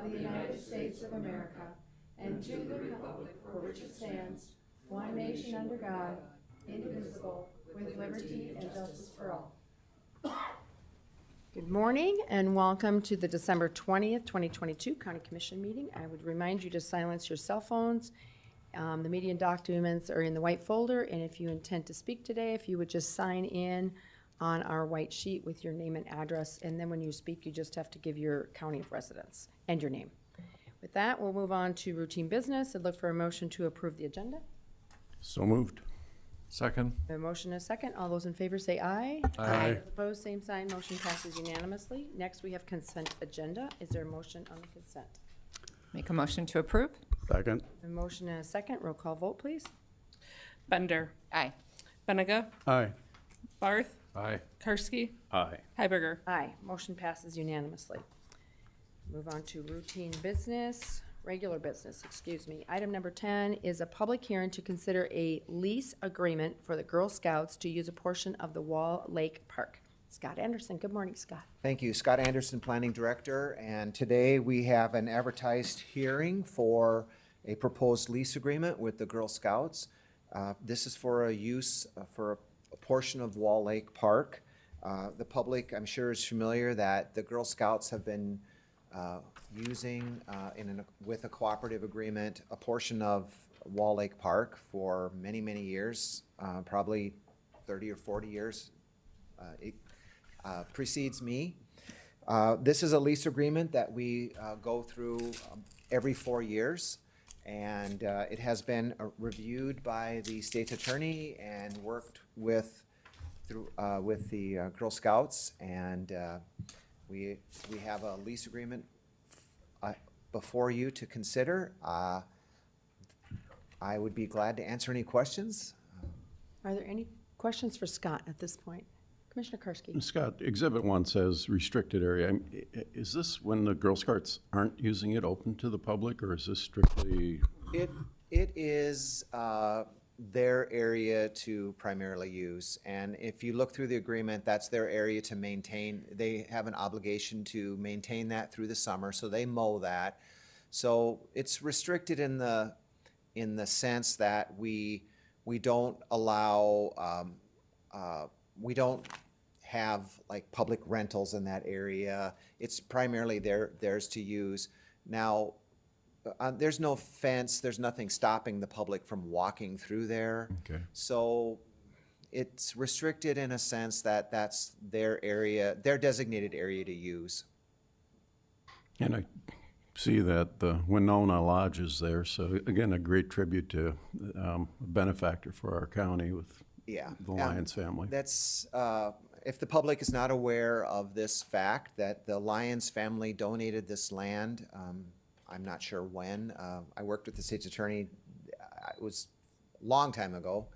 of the United States of America and to the republic for which it stands, one nation under God, indivisible, with liberty and justice for all. Good morning and welcome to the December 20th, 2022 County Commission meeting. I would remind you to silence your cell phones. The meeting documents are in the white folder, and if you intend to speak today, if you would just sign in on our white sheet with your name and address, and then when you speak, you just have to give your county of residence and your name. With that, we'll move on to routine business and look for a motion to approve the agenda. So moved. Second. A motion and a second. All those in favor say aye. Aye. Those opposed, same sign. Motion passes unanimously. Next, we have consent agenda. Is there a motion on the consent? Make a motion to approve. Second. A motion and a second. Roll call vote, please. Bender. Aye. Benega. Aye. Barth. Aye. Karski. Aye. Heiberger. Aye. Motion passes unanimously. Move on to routine business, regular business, excuse me. Item number 10 is a public hearing to consider a lease agreement for the Girl Scouts to use a portion of the Wall Lake Park. Scott Anderson. Good morning, Scott. Thank you. Scott Anderson, Planning Director, and today we have an advertised hearing for a proposed lease agreement with the Girl Scouts. This is for a use for a portion of Wall Lake Park. The public, I'm sure, is familiar that the Girl Scouts have been using with a cooperative agreement a portion of Wall Lake Park for many, many years, probably 30 or 40 years. It precedes me. This is a lease agreement that we go through every 4 years, and it has been reviewed by the state's attorney and worked with the Girl Scouts, and we have a lease agreement before you to consider. I would be glad to answer any questions. Are there any questions for Scott at this point? Commissioner Karski. Scott, Exhibit 1 says restricted area. Is this when the Girl Scouts aren't using it open to the public, or is this strictly? It is their area to primarily use, and if you look through the agreement, that's their area to maintain. They have an obligation to maintain that through the summer, so they mow that. So it's restricted in the sense that we don't allow we don't have like public rentals in that area. It's primarily theirs to use. Now, there's no fence, there's nothing stopping the public from walking through there. Okay. So it's restricted in a sense that that's their area, their designated area to use. And I see that the Winona Lodge is there, so again, a great tribute to a benefactor for our county with the Lyons family. That's, if the public is not aware of this fact, that the Lyons family donated this land, I'm not sure when. I worked with the state's attorney, it was a long time ago,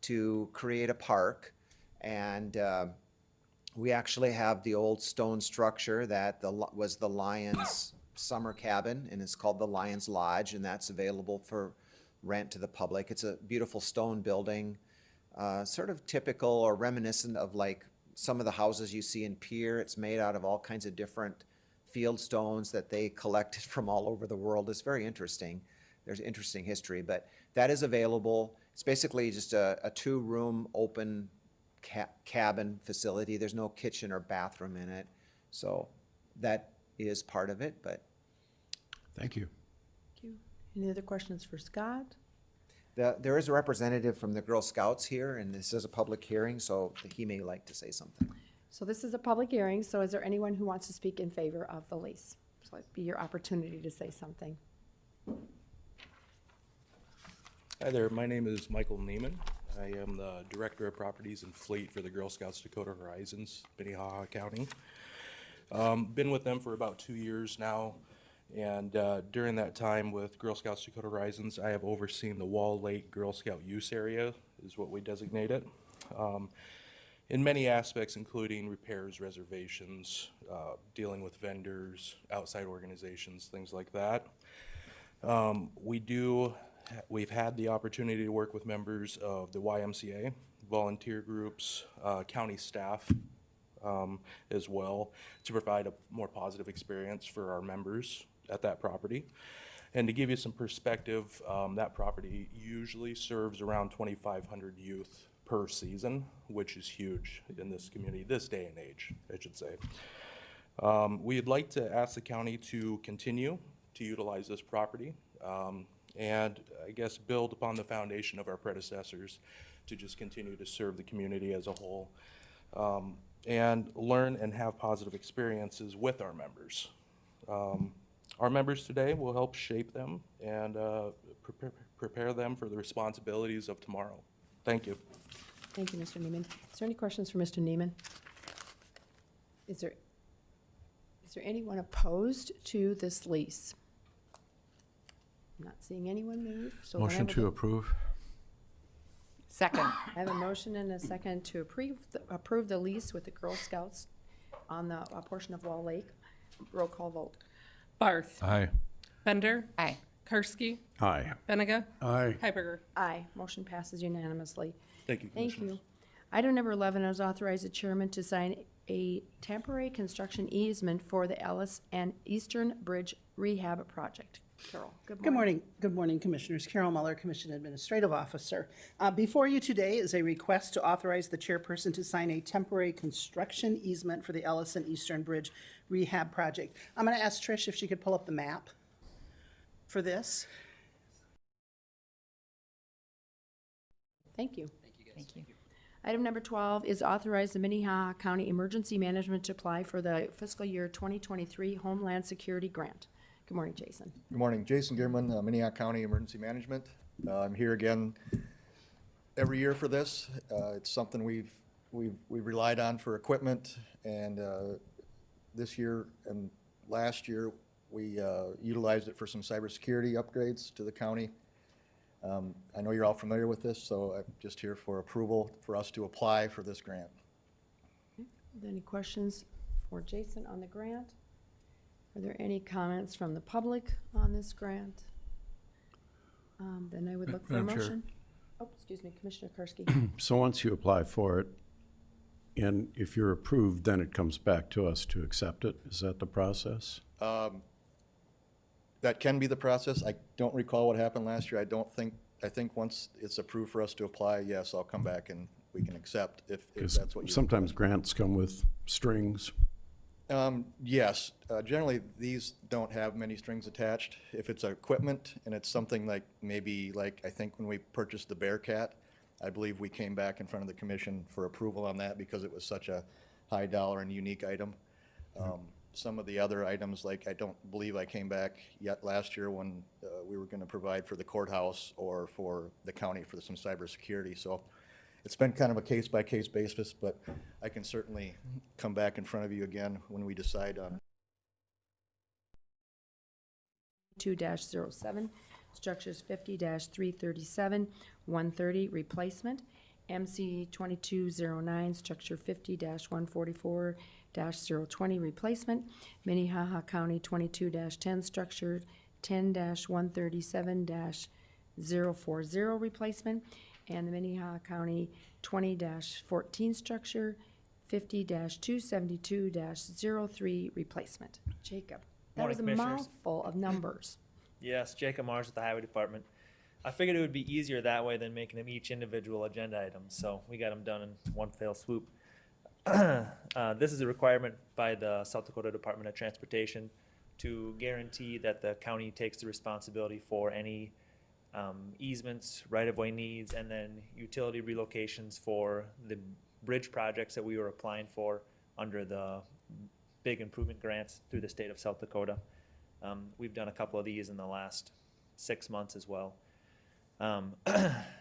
to create a park. And we actually have the old stone structure that was the Lyons summer cabin, and it's called the Lyons Lodge, and that's available for rent to the public. It's a beautiful stone building, sort of typical or reminiscent of like some of the houses you see in Pierre. It's made out of all kinds of different field stones that they collected from all over the world. It's very interesting. There's interesting history, but that is available. It's basically just a two-room open cabin facility. There's no kitchen or bathroom in it. So that is part of it, but. Thank you. Thank you. Any other questions for Scott? There is a representative from the Girl Scouts here, and this is a public hearing, so he may like to say something. So this is a public hearing, so is there anyone who wants to speak in favor of the lease? So it'd be your opportunity to say something. Hi there, my name is Michael Neiman. I am the Director of Properties and Fleet for the Girl Scouts Dakota Horizons, Minnehaha County. Been with them for about 2 years now, and during that time with Girl Scouts Dakota Horizons, I have overseen the Wall Lake Girl Scout Use Area, is what we designate it. In many aspects, including repairs, reservations, dealing with vendors, outside organizations, things like that. We've had the opportunity to work with members of the YMCA, volunteer groups, county staff as well, to provide a more positive experience for our members at that property. And to give you some perspective, that property usually serves around 2,500 youth per season, which is huge in this community, this day and age, I should say. We'd like to ask the county to continue to utilize this property and I guess build upon the foundation of our predecessors to just continue to serve the community as a whole and learn and have positive experiences with our members. Our members today will help shape them and prepare them for the responsibilities of tomorrow. Thank you. Thank you, Mr. Neiman. Is there any questions for Mr. Neiman? Is there anyone opposed to this lease? I'm not seeing anyone move. So then I Motion would- to approve? Second. I have a motion and a second to approve the lease with the Girl Scouts on the portion of Wall Lake. Roll call vote. Barth. Aye. Bender. Aye. Karski. Aye. Benega. Aye. Hiberger. Aye. Motion passes unanimously. Thank you, Thank Commissioners. you. Item number 11 is authorize the chairman to sign a temporary construction easement for the Ellis and Eastern Bridge Rehab Project. Carol, good Good morning. morning. Good morning, Commissioners. Carol Muller, Commission Administrative Officer. Before you today is a request to authorize the chairperson to sign a temporary construction easement for the Ellis and Eastern Bridge Rehab Project. I'm going to ask Trish if she could pull up the map for this. Thank you. Thank you. Item number 12 is authorize the Minnehaha County Emergency Management to apply for the fiscal year 2023 Homeland Security Grant. Good morning, Jason. Good morning, Jason Gierman, Minnehaha County Emergency Management. I'm here again every year for this. It's something we've relied on for equipment, and this year and last year we utilized it for some cybersecurity upgrades to the county. I know you're all familiar with this, so I'm just here for approval for us to apply for this grant. Are there any questions for Jason on the grant? Are there any comments from the public on this grant? Then I would look for a Madam Chair. motion. Oh, excuse me, Commissioner Karski. So once you apply for it, and if you're approved, then it comes back to us to accept it? Is that the process? That can be the process. I don't recall what happened last year. I think once it's approved for us to apply, yes, I'll come back and we can accept if Because that's what you. sometimes grants come with strings. Yes, generally, these don't have many strings attached. If it's equipment and it's something like, maybe like, I think when we purchased the Bearcat, I believe we came back in front of the commission for approval on that because it was such a high dollar and unique item. Some of the other items, like I don't believe I came back yet last year when we were gonna provide for the courthouse or for the county for some cybersecurity. So it's been kind of a case-by-case basis, but I can certainly come back in front of you again when we decide on. 2-07, structures 50-337, 130, replacement. MC 2209, structure 50-144-020, replacement. Minnehaha County 22-10, structure 10-137-040, replacement. And the Minnehaha County 20-14, structure 50-272-03, replacement. Jacob, that was a Morning, Commissioners. mouthful of numbers. Yes, Jacob Mars with the Highway Department. I figured it would be easier that way than making them each individual agenda items, so we got them done in one fell swoop. This is a requirement by the South Dakota Department of Transportation to guarantee that the county takes the responsibility for any easements, right-of-way needs, and then utility relocations for the bridge projects that we were applying for under the big improvement grants through the state of South Dakota. We've done a couple of these in the last 6 months as well.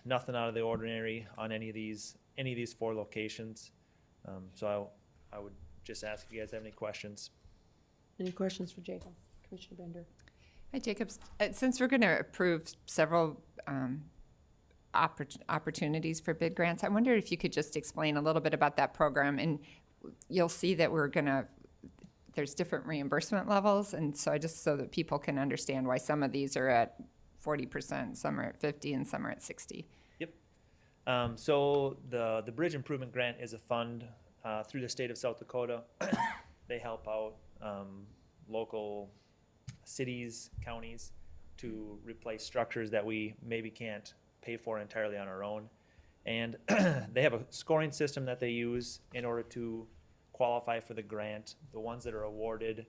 Nothing out of the ordinary on any of these 4 locations. So I would just ask if you guys have any questions. Any questions for Jacob? Commissioner Bender? Hi, Jacob. Since we're going to approve several opportunities for bid grants, I wonder if you could just explain a little bit about that program. And you'll see that there's different reimbursement levels. And so so that people can understand why some of these are at 40%, some are at 50%, and some are at 60%. Yep. So the Bridge Improvement Grant is a fund through the state of South Dakota. They help out local cities, counties to replace structures that we maybe can't pay for entirely on our own. And they have a scoring system that they use in order to qualify for the grant. The ones that are awarded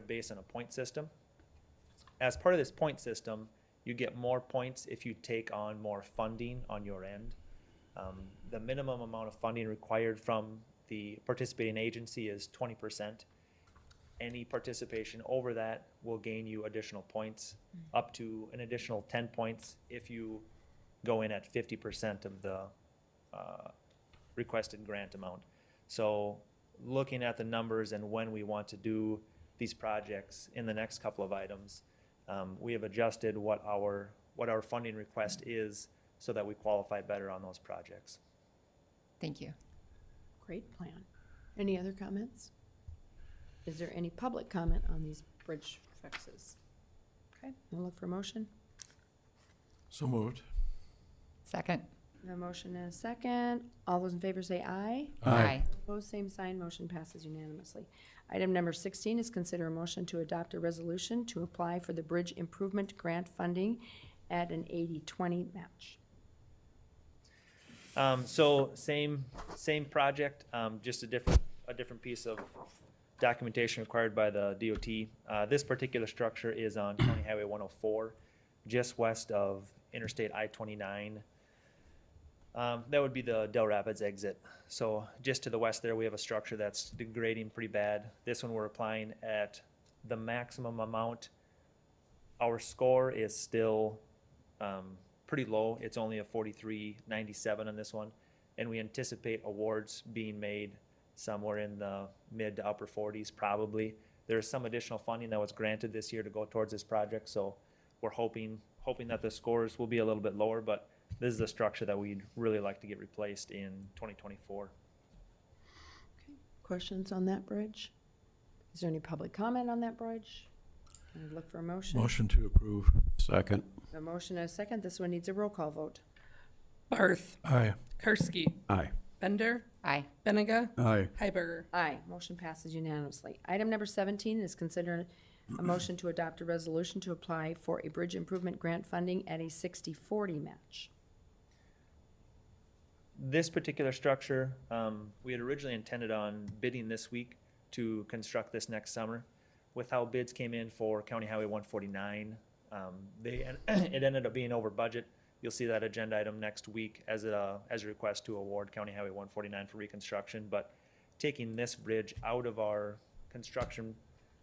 based on a point system. As part of this point system, you get more points if you take on more funding on your end. The minimum amount of funding required from the participating agency is 20%. Any participation over that will gain you additional points, up to an additional 10 points if you go in at 50% of the requested grant amount. So looking at the numbers and when we want to do these projects in the next couple of items, we have adjusted what our funding request is so that we qualify better on those projects. Thank you. Great plan. Any other comments? Is there any public comment on these bridge fixes? Okay, we'll look for a motion. So moved. Second. A motion and a second. All those in favor say aye. Aye. Opposed, same sign. Motion passes unanimously. Item number 16 is consider a motion to adopt a resolution to apply for the bridge improvement grant funding at an 80-20 match. So same project, just a different piece of documentation required by the DOT. This particular structure is on County Highway 104, just west of Interstate I-29. That would be the Del Rapids exit. So just to the west there, we have a structure that's degrading pretty bad. This one we're applying at the maximum amount. Our score is still pretty low. It's only a 43.97 on this one. And we anticipate awards being made somewhere in the mid to upper 40s probably. There's some additional funding that was granted this year to go towards this project. So we're hoping that the scores will be a little bit lower, but this is a structure that we'd really like to get replaced in 2024. Questions on that bridge? Is there any public comment on that bridge? Can I look for a motion? Motion to approve. Second. A motion and a second. This one needs a roll call vote. Barth. Aye. Karski. Aye. Bender. Aye. Benega. Aye. Heiberger. Aye. Motion passes unanimously. Item number 17 is considered a motion to adopt a resolution to apply for a bridge improvement grant funding at a 60-40 match. This particular structure, we had originally intended on bidding this week to construct this next summer. With how bids came in for County Highway 149, it ended up being over budget. You'll see that agenda item next week as a request to award County Highway 149 for reconstruction. But taking this bridge out of our construction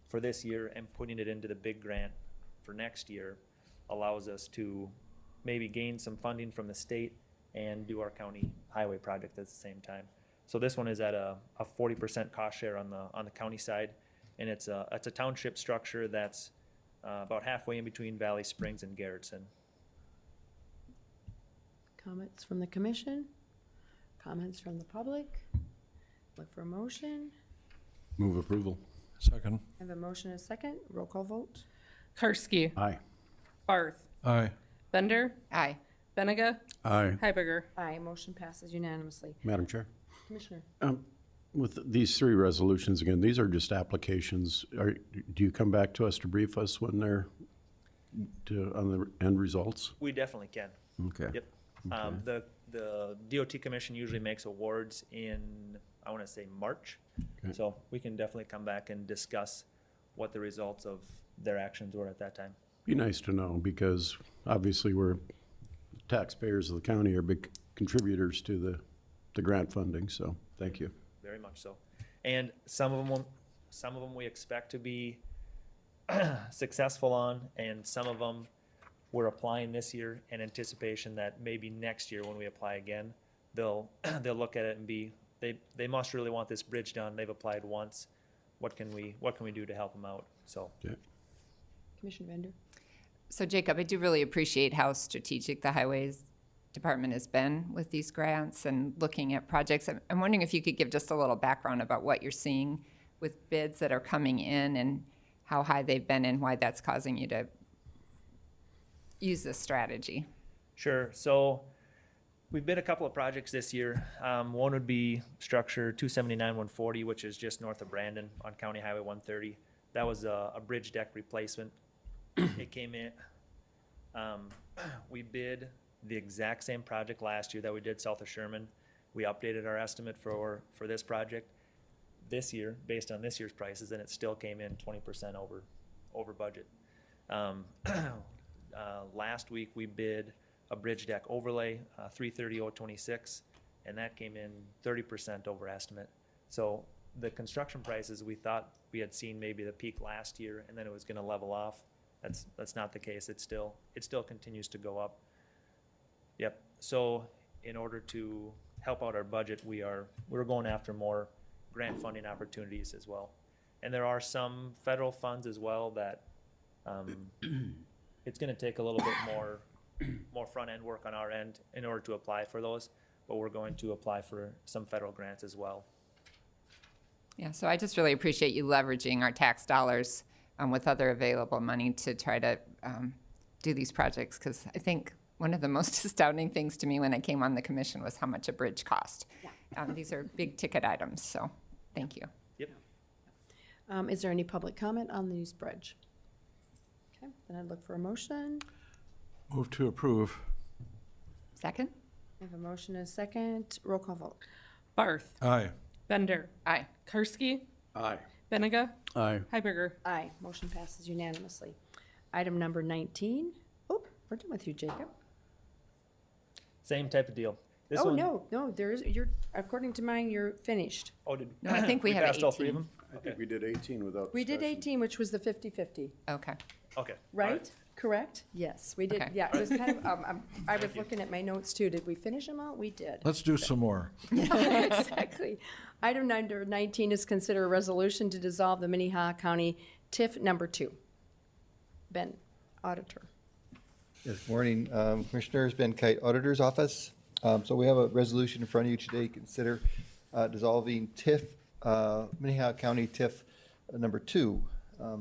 for this year and putting it into the big grant for next year allows us to maybe gain some funding from the state and do our county highway project at the same time. So this one is at a 40% cost share on the county side, and it's a township structure that's about halfway in between Valley Springs and Garrettson. Comments from the commission? Comments from the public? Look for a motion. Move approval. Second. I have a motion and a second. Roll call vote. Karski. Aye. Barth. Aye. Bender. Aye. Benega. Aye. Heiberger. Aye. Motion passes unanimously. Madam Chair? Commissioner? With these three resolutions, again, these are just applications. Do you come back to us to brief us when they're on the end results? We definitely can. Okay. Yep. The DOT Commission usually makes awards in, I want to say, March. Okay. So we can definitely come back and discuss what the results of their actions were at that time. Be nice to know, because obviously taxpayers of the county are big contributors to the grant funding, so thank you. Very much so. And some of them we expect to be successful on, and some of them we're applying this year in anticipation that maybe next year when we apply again, they'll look at it and they must really want this bridge done. They've applied once. What can we do to help them out? So. Yeah. Commissioner Bender? So Jacob, I do really appreciate how strategic the Highways Department has been with these grants and looking at projects. I'm wondering if you could give just a little background about what you're seeing with bids that are coming in and how high they've been and why that's causing you to use this strategy. Sure. So we've bid a couple of projects this year. One would be structure 279-140, which is just north of Brandon on County Highway 130. That was a bridge deck replacement. It came in, we bid the exact same project last year that we did south of Sherman. We updated our estimate for this project this year, based on this year's prices, and it still came in 20% over budget. Last week, we bid a bridge deck overlay, 330,026, and that came in 30% over estimate. So the construction prices, we thought we had seen maybe the peak last year, and then it was gonna level off. That's not the case. It still continues to go up. Yep. So in order to help out our budget, we're going after more grant funding opportunities as well. And there are some federal funds as well that it's gonna take a little bit more front-end work on our end in order to apply for those, but we're going to apply for some federal grants as well. Yeah, so I just really appreciate you leveraging our tax dollars with other available money to try to do these projects, because I think one of the most astounding things to me when I came on the commission was how much a bridge cost. These are big ticket items, so thank you. Yep. Is there any public comment on the bridge? Okay, then I'd look for a motion. Move to approve. Second? I have a motion and a second. Roll call vote. Barth. Aye. Bender. Aye. Karski. Aye. Benega. Aye. Hiberger. Aye, motion passes unanimously. Item number 19. Oh, we're done with you, Jacob. Same type of deal. This Oh, one- no, you're, according to mine, you're finished. Oh, did? No, I think we have passed all three of 18. them? I think we did 18 without We did discussion. 18, which was the 50/50, Okay. Okay. All right? Correct? Yes, we did, Okay. yeah, it was kind of, I was looking at my notes too. Did we finish them all? We did. Let's do some more. Exactly. Item number 19 is consider a resolution to dissolve the Minnehaha County TIF number 2. Ben, auditor. Yes, morning, Commissioners, Ben Kite, Auditor's Office. So we have a resolution in front of you today, consider dissolving TIF, Minnehaha County TIF number 2.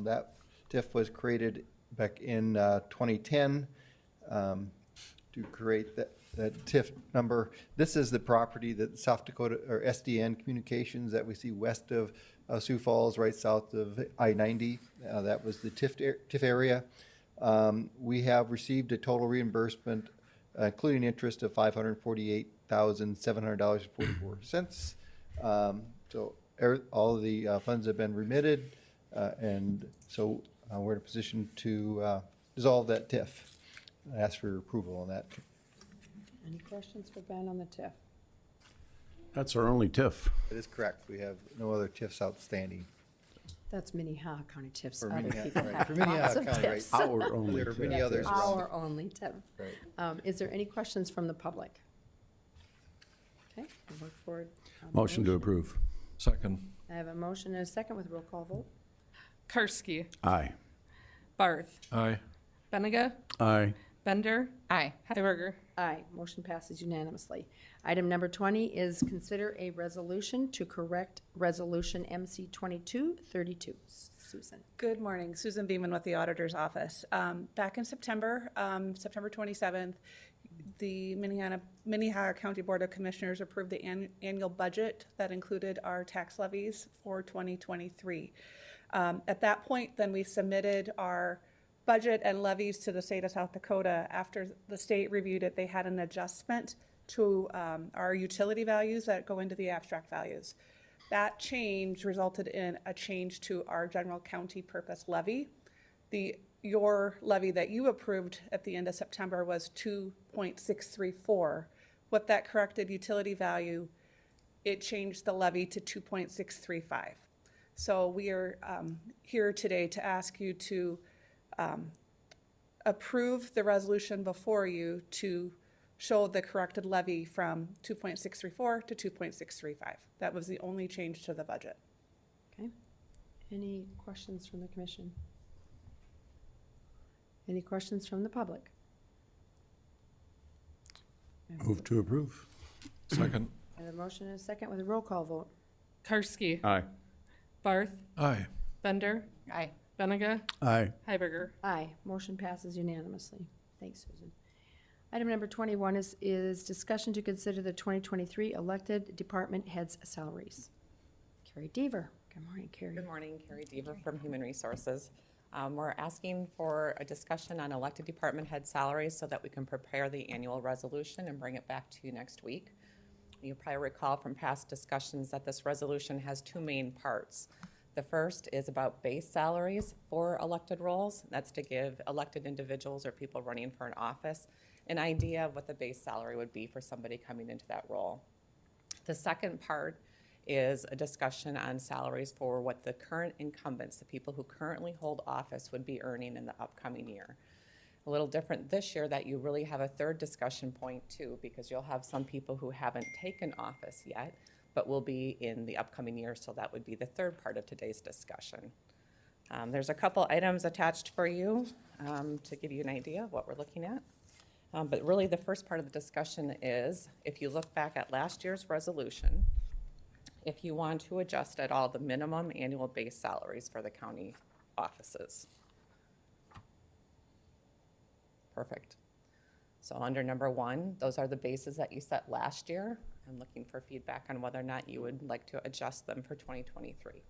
That TIF was created back in 2010 to create that TIF number. This is the property that South Dakota, or SDN Communications, that we see west of Sioux Falls, right south of I-90. That was the TIF area. We have received a total reimbursement, including interest, of $548,700.44. So all of the funds have been remitted, and so we're in a position to dissolve that TIF. I ask for your approval on that. Any questions for Ben on the TIF? That's our only TIF. That is correct. We have no other TIFs outstanding. That's Minnehaha County TIFs. For Other Minnehaha- people right, have for Minnehaha lots of County, right. TIFs. Our only There are many TIF. others around. Our only TIF. Right. Is there any questions from the public? Okay, we'll look forward. Motion to approve. Second. I have a motion and a second with roll call vote. Karski. Aye. Barth. Aye. Benega. Aye. Bender. Aye. Hiberger. Aye, motion passes unanimously. Item number 20 is consider a resolution to correct Resolution MC 2232. Susan. Good morning, Susan Beeman with the Auditor's Office. Back in September, September 27th, the Minnehaha County Board of Commissioners approved the annual budget that included our tax levies for 2023. At that point, then we submitted our budget and levies to the state of South Dakota. After the state reviewed it, they had an adjustment to our utility values that go into the abstract values. That change resulted in a change to our general county purpose levy. Your levy that you approved at the end of September was 2.634. What that corrected utility value, it changed the levy to 2.635. So we are here today to ask you to approve the resolution before you to show the corrected levy from 2.634 to 2.635. That was the only change to the budget. Okay. Any questions from the commission? Any questions from the public? Move to approve. Second. I have a motion and a second with a roll call vote. Karski. Aye. Barth. Aye. Bender. Aye. Benega. Aye. Hiberger. Aye, motion passes unanimously. Thanks, Susan. Item number 21 is discussion to consider the 2023 elected department heads' salaries. Carrie Deaver, Good morning, Carrie. Good morning, Carrie Deaver from Human Resources. We're asking for a discussion on elected department head salaries so that we can prepare the annual resolution and bring it back to you next week. You probably recall from past discussions that this resolution has two main parts. The first is about base salaries for elected roles. That's to give elected individuals or people running for an office an idea of what the base salary would be for somebody coming into that role. The second part is a discussion on salaries for what the current incumbents, the people who currently hold office, would be earning in the upcoming year. A little different this year that you really have a third discussion point too, because you'll have some people who haven't taken office yet, but will be in the upcoming year, so that would be the third part of today's discussion. There's a couple items attached for you to give you an idea of what we're looking at. But really the first part of the discussion is, if you look back at last year's resolution, if you want to adjust at all the minimum annual base salaries for the county offices. Perfect. So under number 1, those are the bases that you set last year. I'm looking for feedback on whether or not you would like to adjust them for 2023.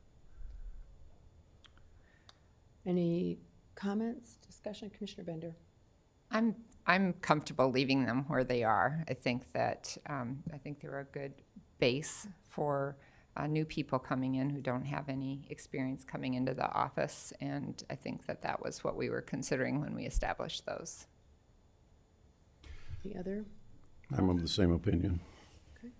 Any comments, discussion? Commissioner Bender? I'm comfortable leaving them where they are. I think that I think they're a good base for new people coming in who don't have any experience coming into the office, and I think that that was what we were considering when we established those. Any other? I'm of the same opinion. Okay.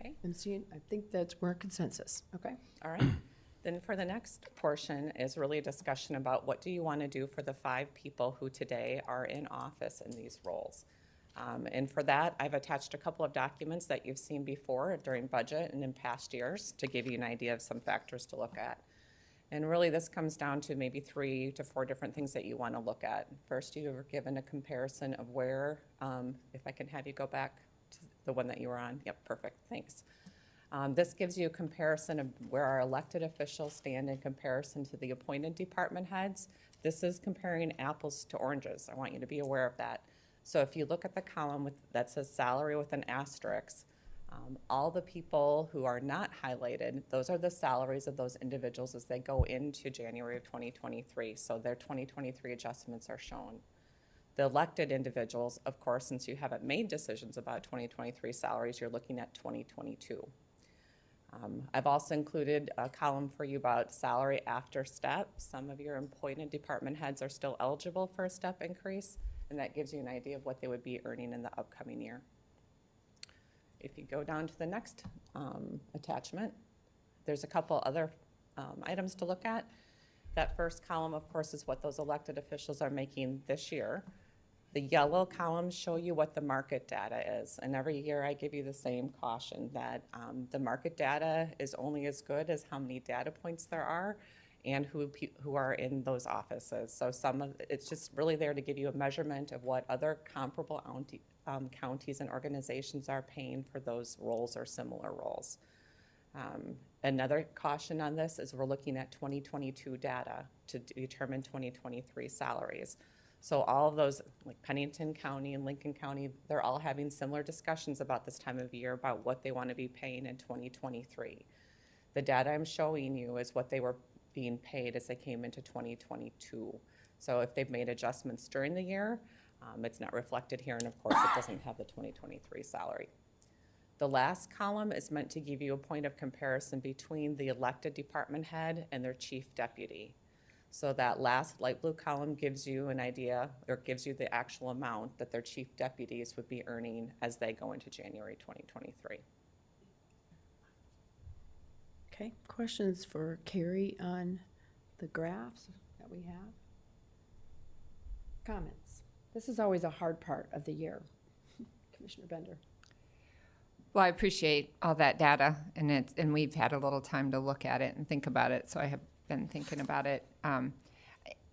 I think we're in consensus. Okay. All right. Then for the next portion is really a discussion about what do you want to do for the 5 people who today are in office in these roles. And for that, I've attached a couple of documents that you've seen before during budget and in past years to give you an idea of some factors to look at. And really this comes down to maybe 3 to 4 different things that you want to look at. First, you were given a comparison of where, if I can have you go back to the one that you were on. Yep, perfect, thanks. This gives you a comparison of where our elected officials stand in comparison to the appointed department heads. This is comparing apples to oranges. I want you to be aware of that. So if you look at the column that says salary with an asterisk, all the people who are not highlighted, those are the salaries of those individuals as they go into January of 2023. So their 2023 adjustments are shown. The elected individuals, of course, since you haven't made decisions about 2023 salaries, you're looking at 2022. I've also included a column for you about salary after step. Some of your appointed department heads are still eligible for a step increase, and that gives you an idea of what they would be earning in the upcoming year. If you go down to the next attachment, there's a couple other items to look at. That first column, of course, is what those elected officials are making this year. The yellow columns show you what the market data is, and every year I give you the same caution that the market data is only as good as how many data points there are and who are in those offices. So it's just really there to give you a measurement of what other comparable counties and organizations are paying for those roles or similar roles. Another caution on this is we're looking at 2022 data to determine 2023 salaries. So all of those, like Pennington County and Lincoln County, they're all having similar discussions about this time of year about what they want to be paying in 2023. The data I'm showing you is what they were being paid as they came into 2022. So if they've made adjustments during the year, it's not reflected here, and of course it doesn't have the 2023 salary. The last column is meant to give you a point of comparison between the elected department head and their chief deputy. So that last light blue column gives you an idea, or gives you the actual amount that their chief deputies would be earning as they go into January 2023. Okay, questions for Carrie on the graphs that we have? Comments? This is always a hard part of the year. Commissioner Bender. Well, I appreciate all that data, and we've had a little time to look at it and think about it, so I have been thinking about it.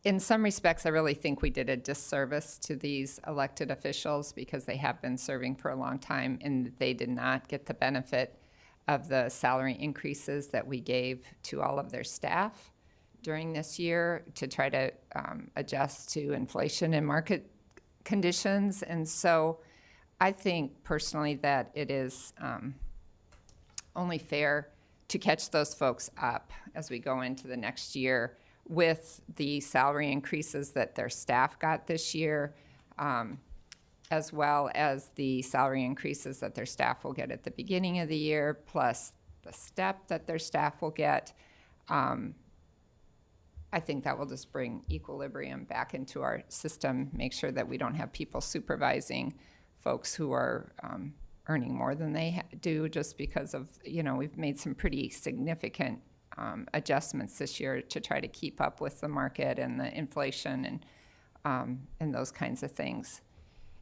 In some respects, I really think we did a disservice to these elected officials because they have been serving for a long time and they did not get the benefit of the salary increases that we gave to all of their staff during this year to try to adjust to inflation and market conditions. And so I think personally that it is only fair to catch those folks up as we go into the next year with the salary increases that their staff got this year, as well as the salary increases that their staff will get at the beginning of the year, plus the step that their staff will get. I think that will just bring equilibrium back into our system, make sure that we don't have people supervising folks who are earning more than they do just because of, we've made some pretty significant adjustments this year to try to keep up with the market and the inflation and those kinds of things.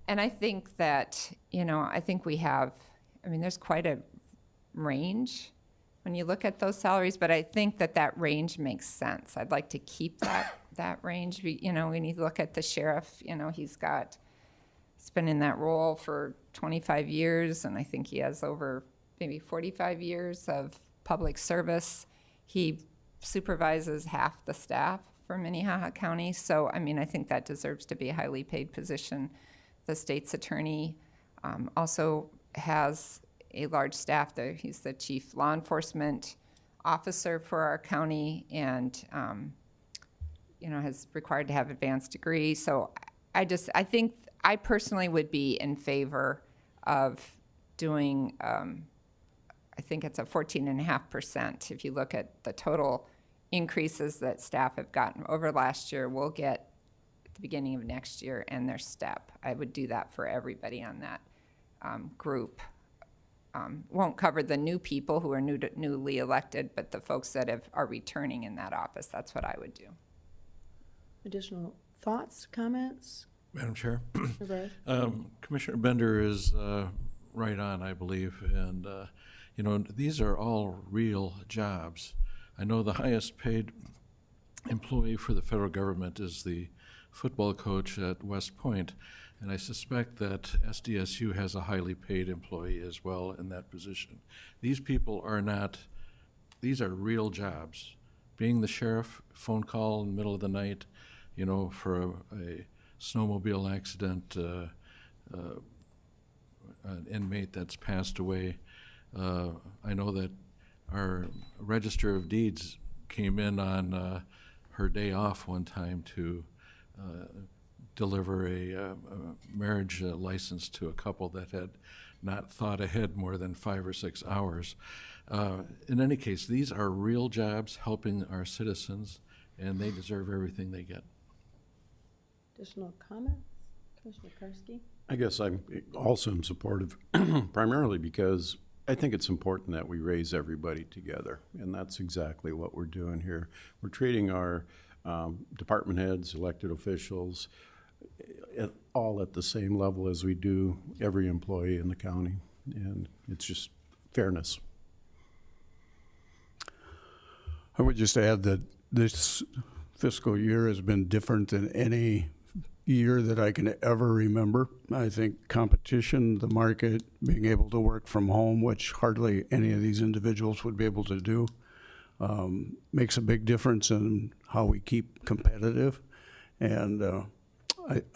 And I think that, I think we have, there's quite a range when you look at those salaries, but I think that range makes sense. I'd like to keep that range. When you look at the sheriff, he's been in that role for 25 years, and I think he has over maybe 45 years of public service. He supervises half the staff for Minnehaha County, so I think that deserves to be a highly paid position. The state's attorney also has a large staff there. He's the chief law enforcement officer for our county, and has required to have advanced degree. So I think I personally would be in favor of doing, I think it's a 14.5%. If you look at the total increases that staff have gotten over last year, we'll get at the beginning of next year and their step. I would do that for everybody on that group. Won't cover the new people who are newly elected, but the folks that are returning in that office. That's what I would do. Additional thoughts, comments? Madam Chair, Commissioner Barth? Commissioner Bender is right on, I believe, and these are all real jobs. I know the highest paid employee for the federal government is the football coach at West Point, and I suspect that SDSU has a highly paid employee as well in that position. These people are not, these are real jobs. Being the sheriff, phone call in the middle of the night, for a snowmobile accident, an inmate that's passed away. I know that our Register of Deeds came in on her day off one time to deliver a marriage license to a couple that had not thought ahead more than 5 or 6 hours. In any case, these are real jobs helping our citizens, and they deserve everything they get. Additional comments? Commissioner Karski? I guess I'm also supportive, primarily because I think it's important that we raise everybody together, and that's exactly what we're doing here. We're treating our department heads, elected officials, all at the same level as we do every employee in the county, and it's just fairness. I would just add that this fiscal year has been different than any year that I can ever remember. I think competition, the market, being able to work from home, which hardly any of these individuals would be able to do, makes a big difference in how we keep competitive. And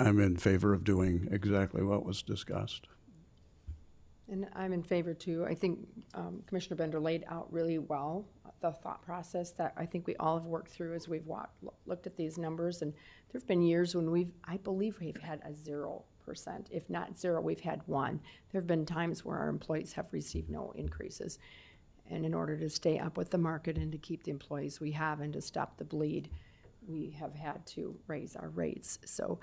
I'm in favor of doing exactly what was discussed. And I'm in favor too. I think Commissioner Bender laid out really well the thought process that I think we all have worked through as we've looked at these numbers. And there have been years when I believe we've had a 0%. If not 0, we've had 1. There have been times where our employees have received no increases. And in order to stay up with the market and to keep the employees we have and to stop the bleed, we have had to raise our rates. So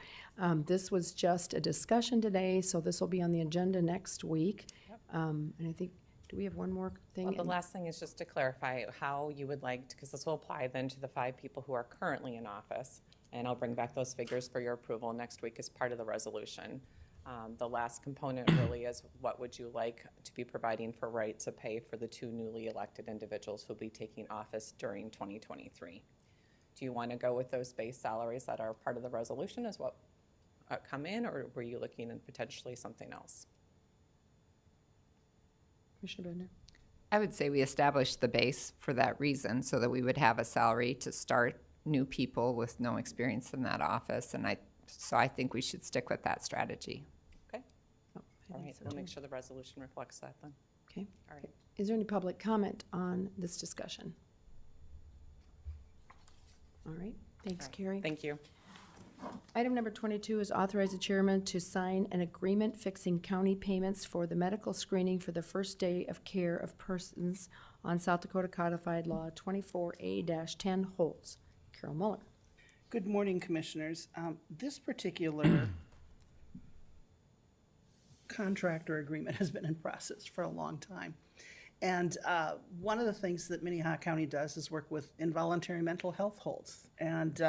this was just a discussion today, so this will be on the agenda next week. And I think, do we have one more thing? Well, the last thing is just to clarify how you would like, because this will apply then to the 5 people who are currently in office, and I'll bring back those figures for your approval next week as part of the resolution. The last component really is what would you like to be providing for rates of pay for the 2 newly elected individuals who will be taking office during 2023. Do you want to go with those base salaries that are part of the resolution as what come in, or were you looking at potentially something else? Commissioner Bender? I would say we established the base for that reason, so that we would have a salary to start new people with no experience in that office, and so I think we should stick with that strategy. Okay. All right, we'll make sure the resolution reflects that then. Okay. All right. Is there any public comment on this discussion? All right, thanks, Carrie. Thank you. Item number 22 is authorize the chairman to sign an agreement fixing county payments for the medical screening for the first day of care of persons on South Dakota Codified Law 24A-10 holds. Carol Muller. Good morning, Commissioners. This particular contract or agreement has been in process for a long time. And one of the things that Minnehaha County does is work with involuntary mental health holds. And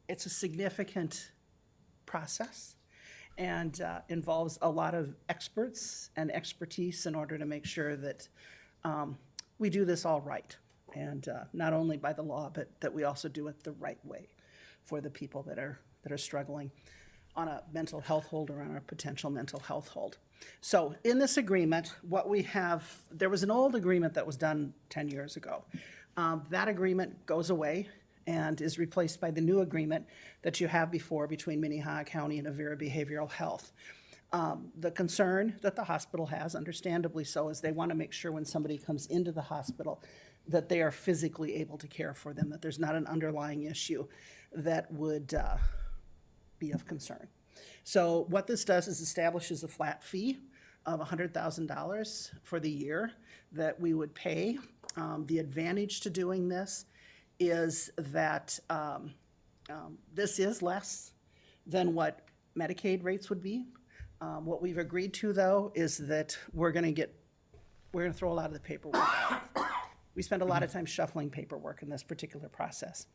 it's a significant process and involves a lot of experts and expertise in order to make sure that we do this all right. And not only by the law, but that we also do it the right way for the people that are struggling on a mental health hold or on a potential mental health hold. So in this agreement, what we have, there was an old agreement that was done 10 years ago. That agreement goes away and is replaced by the new agreement that you have before between Minnehaha County and Avera Behavioral Health. The concern that the hospital has, understandably so, is they want to make sure when somebody comes into the hospital that they are physically able to care for them, that there's not an underlying issue that would be of concern. So what this does is establishes a flat fee of $100,000 for the year that we would pay. The advantage to doing this is that this is less than what Medicaid rates would be. What we've agreed to, though, is that we're gonna throw a lot of the paperwork out. We spend a lot of time shuffling paperwork in this particular process.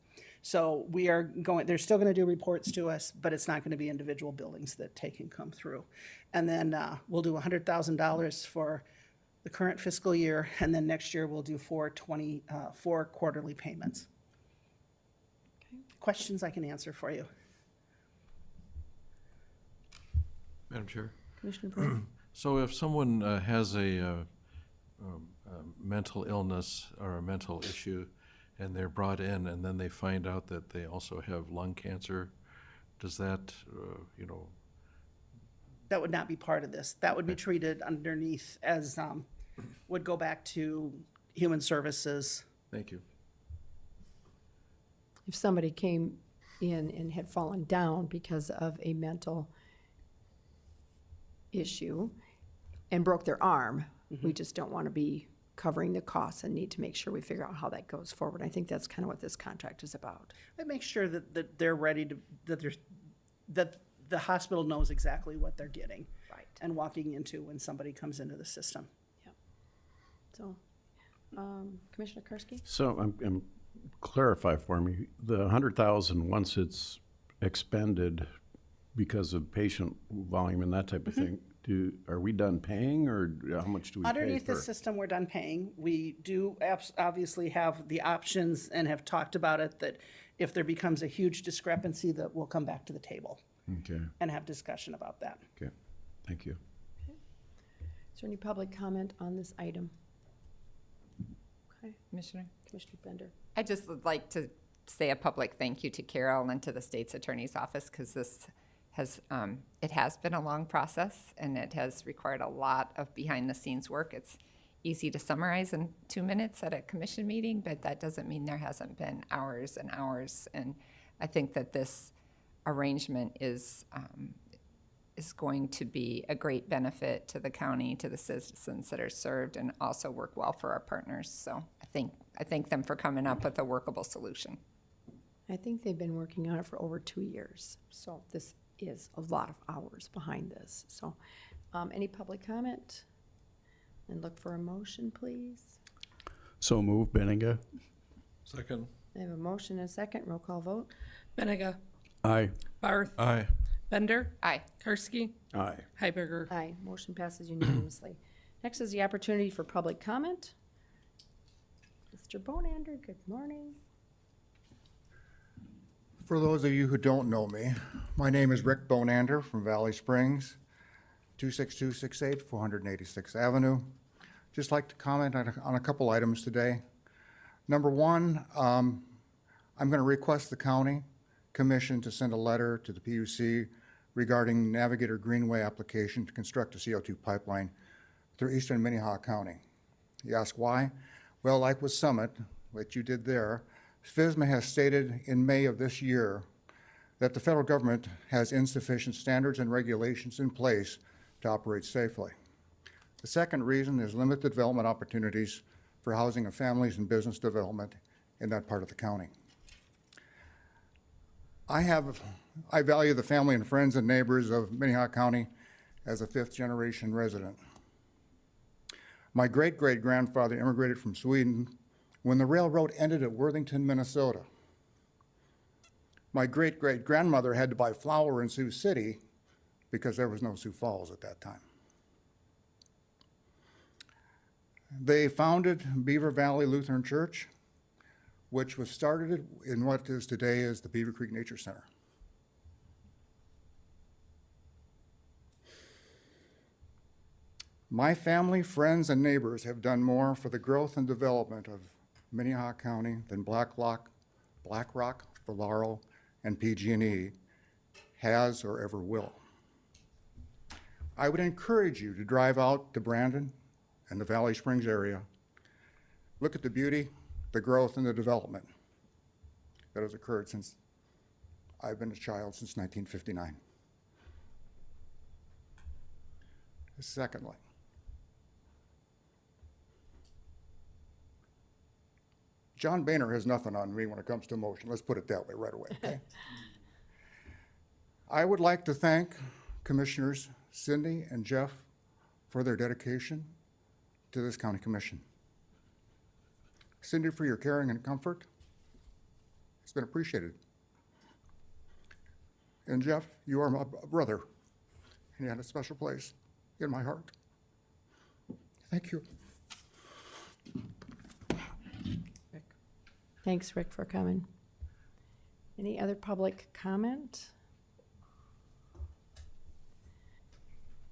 So they're still gonna do reports to us, but it's not gonna be individual buildings that can come through. And then we'll do $100,000 for the current fiscal year, and then next year we'll do four quarterly payments. Questions I can answer for you. Madam Chair. Commissioner Brand. So if someone has a mental illness or a mental issue and they're brought in and then they find out that they also have lung cancer, does that, That would not be part of this. That would be treated underneath as, would go back to Human Services. Thank you. If somebody came in and had fallen down because of a mental issue and broke their arm, we just don't want to be covering the costs and need to make sure we figure out how that goes forward. I think that's kind of what this contract is about. I make sure that they're ready to, that the hospital knows exactly what they're getting. Right. And walking into when somebody comes into the system. Yep. So, Commissioner Karski? So clarify for me, the 100,000, once it's expended because of patient volume and that type of thing, are we done paying, or how much do we pay Underneath the for? system, we're done paying. We do obviously have the options and have talked about it, that if there becomes a huge discrepancy, that we'll come back to the table Okay, and have discussion about that. okay, thank you. Is there any public comment on this item? Okay, Commissioner? Commissioner Bender. I just would like to say a public thank you to Carol and to the state's attorney's office, because this has, it has been a long process and it has required a lot of behind the scenes work. It's easy to summarize in 2 minutes at a commission meeting, but that doesn't mean there hasn't been hours and hours. And I think that this arrangement is going to be a great benefit to the county, to the citizens that are served, and also work well for our partners. So I thank them for coming up with a workable solution. I think they've been working on it for over 2 years, so this is a lot of hours behind this. So, any public comment? And look for a motion, please. So move, Benninga. Second. I have a motion and a second. Roll call vote. Benega. Aye. Barth. Aye. Bender. Aye. Karski. Aye. Heiberger. Aye. Motion passes unanimously. Next is the opportunity for public comment. Mr. Bonander, good morning. For those of you who don't know me, my name is Rick Bonander from Valley Springs, 26268 486th Avenue. Just like to comment on a couple items today. Number one, I'm going to request the county commission to send a letter to the PUC regarding Navigator Greenway application to construct a CO2 pipeline through eastern Minnehaha County. You ask why? Well, like with Summit, what you did there, FSMA has stated in May of this year that the federal government has insufficient standards and regulations in place to operate safely. The second reason is limited development opportunities for housing of families and business development in that part of the county. I value the family and friends and neighbors of Minnehaha County as a fifth-generation resident. My great-great-grandfather immigrated from Sweden when the railroad ended at Worthington, Minnesota. My great-great-grandmother had to buy flour in Sioux City because there was no Sioux Falls at that time. They founded Beaver Valley Lutheran Church, which was started in what is today is the Beaver Creek Nature Center. My family, friends, and neighbors have done more for the growth and development of Minnehaha County than BlackRock, Valero, and PG&E has or ever will. I would encourage you to drive out to Brandon and the Valley Springs area. Look at the beauty, the growth, and the development that has occurred since I've been a child, since 1959. Secondly, John Boehner has nothing on me when it comes to emotion. Let's put it that way right away, okay? I would like to thank Commissioners Cindy and Jeff for their dedication to this county commission. Cindy, for your caring and comfort. It's been appreciated. And Jeff, you are my brother, and you had a special place in my heart. Thank you. Thanks, Rick, for coming. Any other public comment?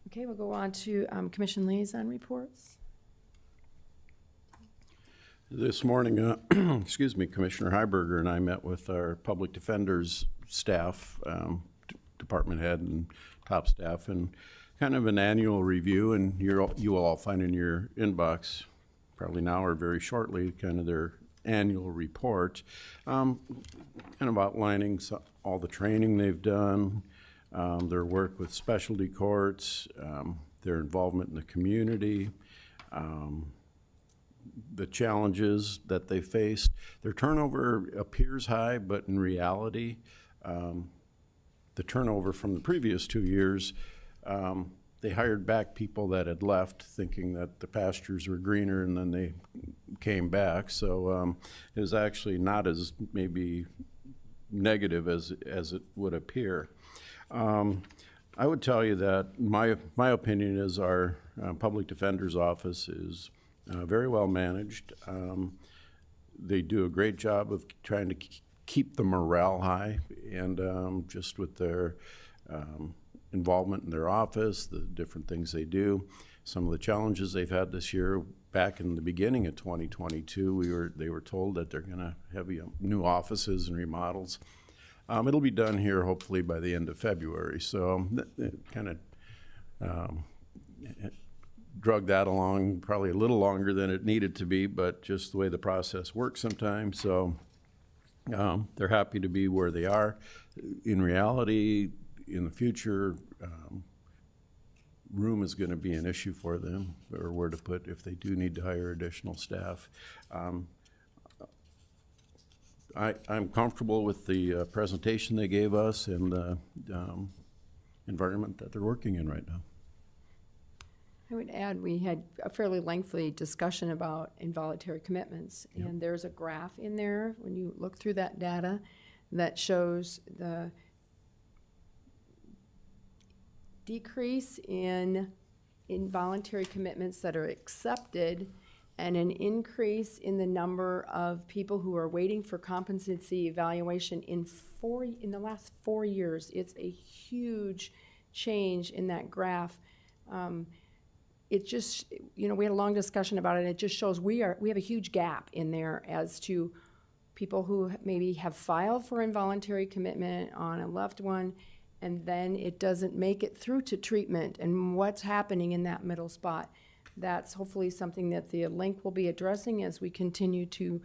Okay, we'll go on to commission liaison reports. This morning, excuse me, Commissioner Heiberger and I met with our public defenders staff, department head and top staff, and kind of an annual review, and you will all find in your inbox, probably now or very shortly, kind of their annual report, kind of outlining all the training they've done, their work with specialty courts, their involvement in the community, the challenges that they faced. Their turnover appears high, but in reality, the turnover from the previous 2 years, they hired back people that had left thinking that the pastures were greener, and then they came back. So it was actually not as maybe negative as it would appear. I would tell you that my opinion is our public defender's office is very well managed. They do a great job of trying to keep the morale high, and just with their involvement in their office, the different things they do. Some of the challenges they've had this year, back in the beginning of 2022, they were told that they're gonna have new offices and remodels. It'll be done here hopefully by the end of February, so it kind of drug that along probably a little longer than it needed to be, but just the way the process works sometimes. So they're happy to be where they are. In reality, in the future, room is going to be an issue for them, or where to put if they do need to hire additional staff. I'm comfortable with the presentation they gave us and the environment that they're working in right now. I would add, we had a fairly lengthy discussion about involuntary commitments, and there's a graph in there when you look through that data that shows the decrease in involuntary commitments that are accepted and an increase in the number of people who are waiting for competency evaluation in the last 4 years. It's a huge change in that graph. It just, we had a long discussion about it, and it just shows we have a huge gap in there as to people who maybe have filed for involuntary commitment on a loved one, and then it doesn't make it through to treatment, and what's happening in that middle spot. that's hopefully something that the link will be addressing as we continue to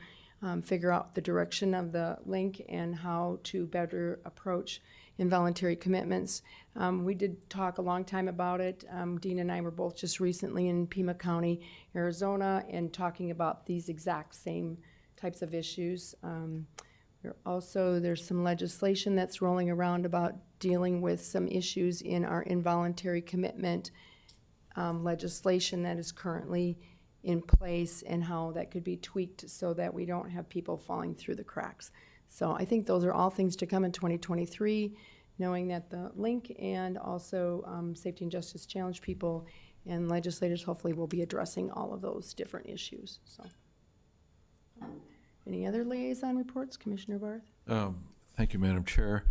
figure out the direction of the link and how to better approach involuntary commitments. We did talk a long time about it. Dean and I were both just recently in Pima County, Arizona, and talking about these exact same types of issues. There's some legislation that's rolling around about dealing with some issues in our involuntary commitment legislation that is currently in place and how that could be tweaked so that we don't have people falling through the cracks. So I think those are all things to come in 2023, knowing that the link and also Safety and Justice Challenge people and legislators hopefully will be addressing all of those different issues. So, any other liaison reports, Commissioner Barth? Thank you, Madam Chair.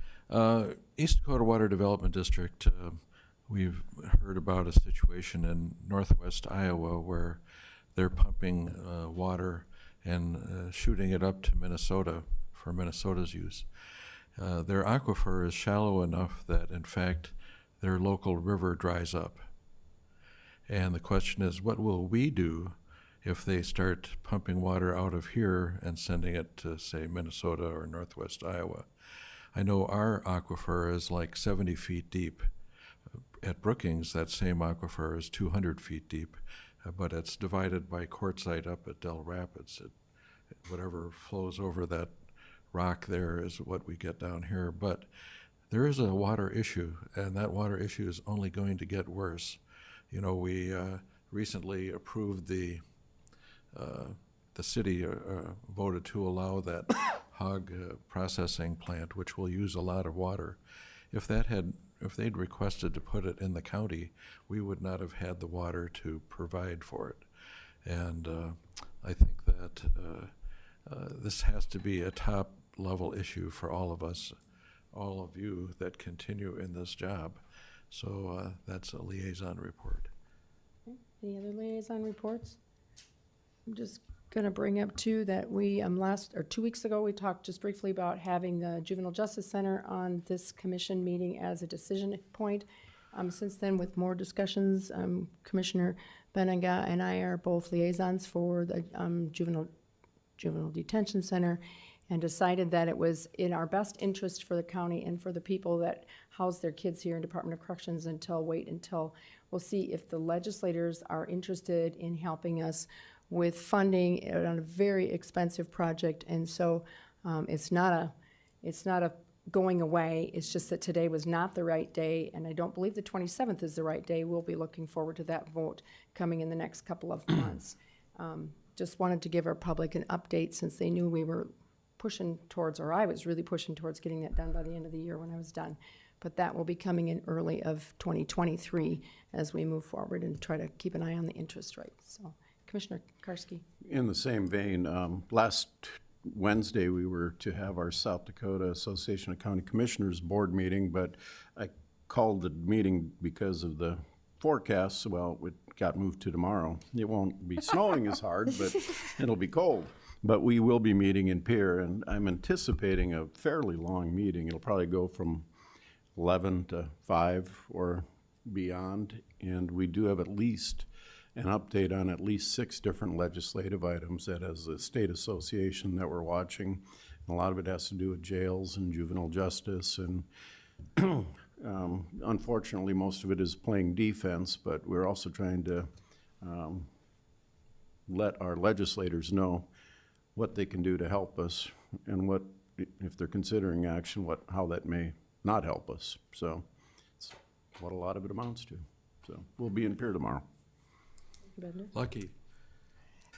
East Dakota Water Development District, we've heard about a situation in northwest Iowa where they're pumping water and shooting it up to Minnesota for Minnesota's use. Their aquifer is shallow enough that, in fact, their local river dries up. And the question is, what will we do if they start pumping water out of here and sending it to, say, Minnesota or northwest Iowa? I know our aquifer is like 70 feet deep. At Brookings, that same aquifer is 200 feet deep, but it's divided by quartzite up at Del Rapids. Whatever flows over that rock there is what we get down here. But there is a water issue, and that water issue is only going to get worse. You know, we recently approved the city voted to allow that hog processing plant, which will use a lot of water. If they'd requested to put it in the county, we would not have had the water to provide for it. And I think that this has to be a top level issue for all of us, all of you that continue in this job. So that's a liaison report. Okay. Any other liaison reports? I'm just going to bring up too that we 2 weeks ago we talked just briefly about having the Juvenile Justice Center on this commission meeting as a decision point. Since then, with more discussions, Commissioner Benega and I are both liaisons for the Juvenile Detention Center, and decided that it was in our best interest for the county and for the people that house their kids here in Department of Corrections until we'll see if the legislators are interested in helping us with funding on a very expensive project. And so it's not a going away. It's just that today was not the right day, and I don't believe the 27th is the right day. We'll be looking forward to that vote coming in the next couple of months. Just wanted to give our public an update since they knew we were pushing towards, or I was really pushing towards getting that done by the end of the year when I was done. But that will be coming in early of 2023 as we move forward and try to keep an eye on the interest rate. So, Commissioner Karski. In the same vein, last Wednesday we were to have our South Dakota Association of County Commissioners board meeting, but I called the meeting because of the forecast. Well, it got moved to tomorrow. It won't be snowing as hard, but it'll be cold. But we will be meeting in Pierre, and I'm anticipating a fairly long meeting. It'll probably go from 11 to 5 or beyond, and we do have at least an update on at least 6 different legislative items that as a state association that we're watching. And a lot of it has to do with jails and juvenile justice, and unfortunately most of it is playing defense, but we're also trying to let our legislators know what they can do to help us, and what, if they're considering action, how that may not help us. So it's what a lot of it amounts to. So we'll be in Pierre tomorrow. Bender? Lucky.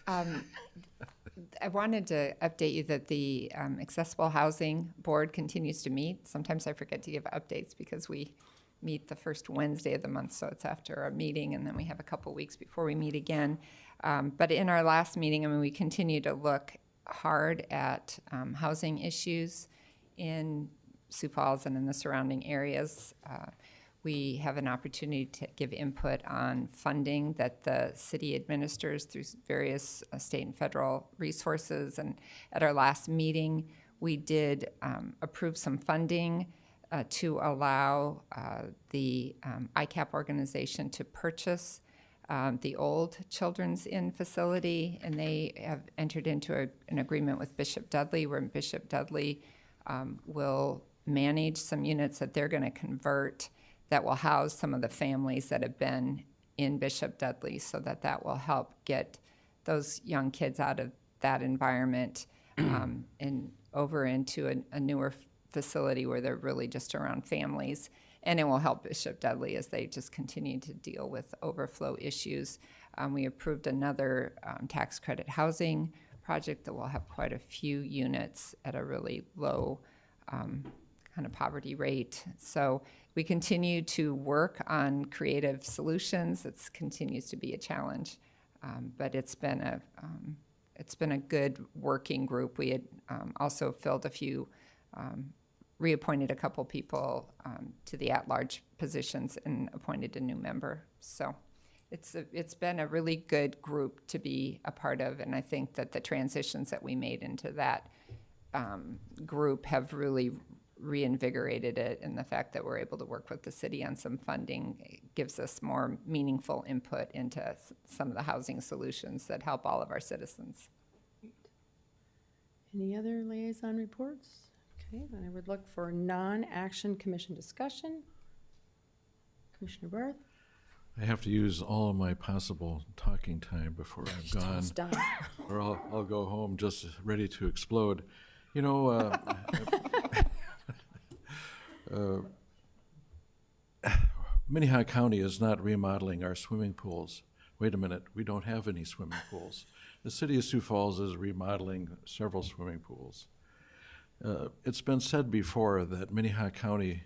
I wanted to update you that the Accessible Housing Board continues to meet. Sometimes I forget to give updates because we meet the first Wednesday of the month, so it's after a meeting, and then we have a couple weeks before we meet again. But in our last meeting, we continue to look hard at housing issues in Sioux Falls and in the surrounding areas. We have an opportunity to give input on funding that the city administers through various state and federal resources. And at our last meeting, we did approve some funding to allow the ICAP organization to purchase the old Children's Inn facility, and they have entered into an agreement with Bishop Dudley, where Bishop Dudley will manage some units that they're going to convert that will house some of the families that have been in Bishop Dudley, so that will help get those young kids out of that environment and over into a newer facility where they're really just around families. And it will help Bishop Dudley as they just continue to deal with overflow issues. We approved another tax credit housing project that will have quite a few units at a really low kind of poverty rate. So we continue to work on creative solutions. It continues to be a challenge, but it's been a good working group. We had also filled a few, reappointed a couple people to the at-large positions and appointed a new member. So it's been a really good group to be a part of, and I think that the transitions that we made into that group have really reinvigorated it, and the fact that we're able to work with the city on some funding gives us more meaningful input into some of the housing solutions that help all of our citizens. Any other liaison reports? Okay, then I would look for non-action commission discussion. Commissioner Barth? I have to use all of my possible talking time before I'm gone, Done. or I'll go home just ready to explode. You know, Minnehaha County is not remodeling our swimming pools. Wait a minute, we don't have any swimming pools. The city of Sioux Falls is remodeling several swimming pools. It's been said before that Minnehaha County,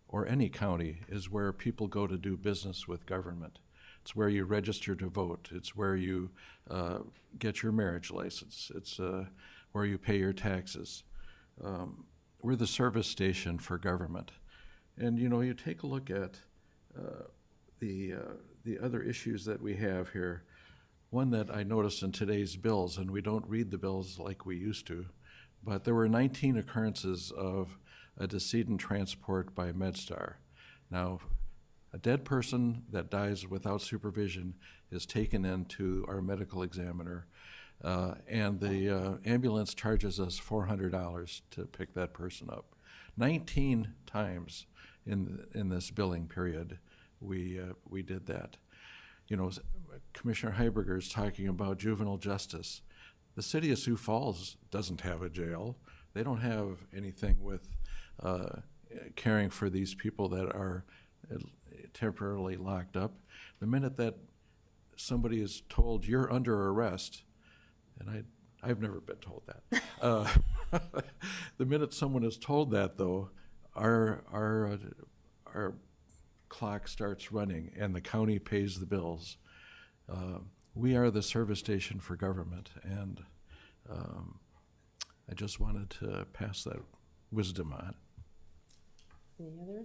or any county, is where people go to do business with government. It's where you register to vote. It's where you get your marriage license. It's where you pay your taxes. We're the service station for government. And you know, you take a look at the other issues that we have here. One that I noticed in today's bills, and we don't read the bills like we used to, but there were 19 occurrences of a decedent transport by MedStar. Now, a dead person that dies without supervision is taken into our medical examiner, and the ambulance charges us $400 to pick that person up. 19 times in this billing period, we did that. You know, Commissioner Heiberger is talking about juvenile justice. The city of Sioux Falls doesn't have a jail. They don't have anything with caring for these people that are temporarily locked up. The minute that somebody is told you're under arrest, and I've never been told that. The minute someone is told that, though, our clock starts running and the county pays the bills. We are the service station for government, and I just wanted to pass that wisdom on. Any other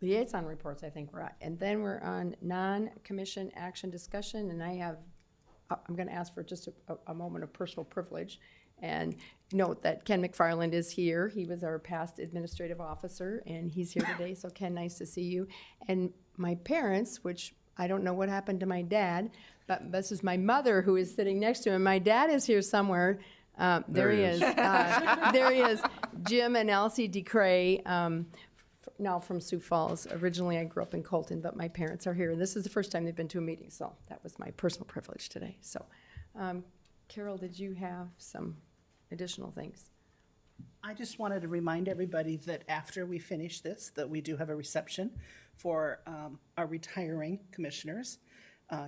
liaison reports? I think we're at, and then we're on non-commission action discussion, and I'm going to ask for just a moment of personal privilege and note that Ken McFarland is here. He was our past administrative officer, and he's here today. So Ken, nice to see you. And my parents, which I don't know what happened to my dad, but this is my mother who is sitting next to him. My dad is here somewhere. There he is. There he is. Jim and Elsie DeCray, now from Sioux Falls. Originally, I grew up in Colton, but my parents are here. And this is the first time they've been to a meeting, so that was my personal privilege today. So, Carol, did you have some additional things? I just wanted to remind everybody that after we finish this, that we do have a reception for our retiring commissioners,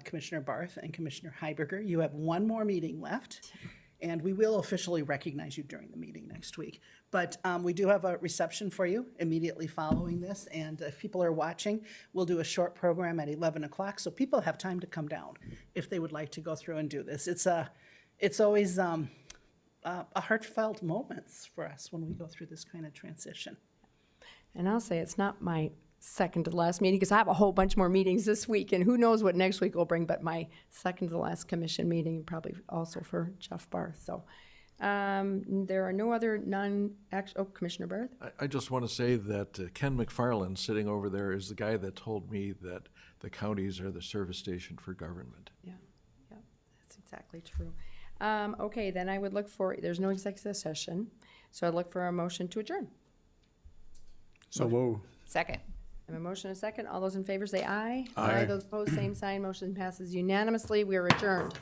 Commissioner Barth and Commissioner Heiberger. You have one more meeting left, and we will officially recognize you during the meeting next week. But we do have a reception for you immediately following this, and if people are watching, we'll do a short program at 11 o'clock, so people have time to come down if they would like to go through and do this. It's always a heartfelt moments for us when we go through this kind of transition. And I'll say it's not my second to the last meeting, because I have a whole bunch more meetings this week, and who knows what next week will bring, but my second to the last commission meeting, probably also for Jeff Barth. So There are no other Commissioner Barth? I just want to say that Ken McFarland, sitting over there, is the guy that told me that the counties are the service station for government. Yeah, yeah, that's exactly true. Okay, then I would look for, there's no executive session, so I'd look for a motion to adjourn. So move. Second. I have a motion and a second. All those in favor say aye. Aye. Those opposed, same sign. Motion passes unanimously. We are adjourned.